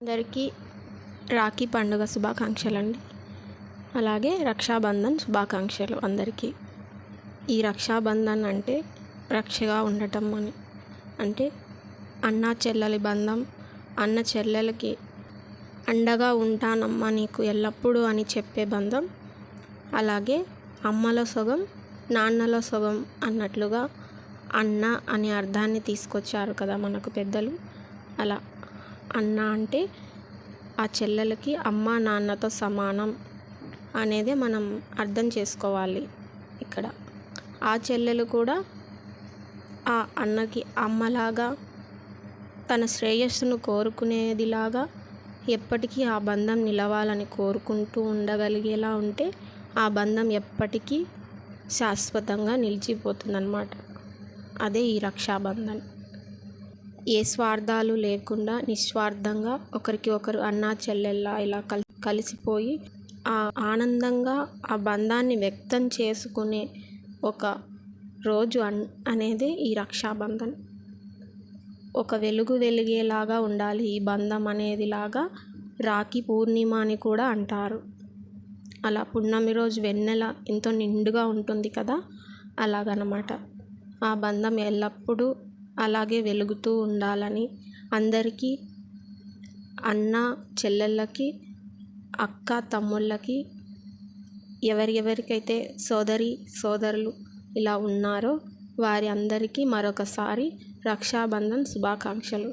అందరికీ రాఖీ పండుగ శుభాకాంక్షలు అండి. అలాగే రక్షాబంధన్ శుభాకాంక్షలు అందరికీ. ఈ రక్షాబంధన్ అంటే రక్షగా ఉండటం అని, అంటే అన్న చెల్లెలి బంధం. అన్న చెల్లెలకి అండగా ఉంటానమ్మా నీకు ఎల్లప్పుడూ అని చెప్పే బంధం. అలాగే అమ్మలో సగం నాన్నలో సగం అన్నట్లుగా అన్న అనే అర్థాన్ని తీసుకొచ్చారు కదా మనకు పెద్దలు. అలా అన్న అంటే ఆ చెల్లెలకి అమ్మ నాన్నతో సమానం అనేది మనం అర్థం చేసుకోవాలి. ఇక్కడ ఆ చెల్లెలు కూడా ఆ అన్నకి అమ్మలాగా తన శ్రేయస్సును కోరుకునేదిలాగా ఎప్పటికీ ఆ బంధం నిలవాలని కోరుకుంటూ ఉండగలిగేలా ఉంటే ఆ బంధం ఎప్పటికీ శాశ్వతంగా నిలిచిపోతుందన్నమాట. అదే ఈ రక్షాబంధన్. ఏ స్వార్థాలు లేకుండా నిస్వార్థంగా ఒకరికి ఒకరు అన్నా చెల్లెల్లా ఇలా కలిసిపోయి ఆ ఆనందంగా ఆ బంధాన్ని వ్యక్తం చేసుకునే ఒక రోజు అనేది ఈ రక్షాబంధన్. ఒక వెలుగు వెలిగేలాగా ఉండాలి ఈ బంధం అనేదిలాగా రాఖీ పూర్ణిమ అని కూడా అంటారు. అలా పున్నమి రోజు వెన్నెల ఎంతో నిండుగా ఉంటుంది కదా, అలాగనమాట. ఆ బంధం ఎల్లప్పుడూ అలాగే వెలుగుతూ ఉండాలని అందరికీ, అన్న చెల్లెళ్ళకి, అక్క తమ్ముళ్ళకి, ఎవరెవరికైతే సోదరులు ఇలా ఉన్నారో వారి అందరికీ మరొకసారి రక్షాబంధన్ శుభాకాంక్షలు.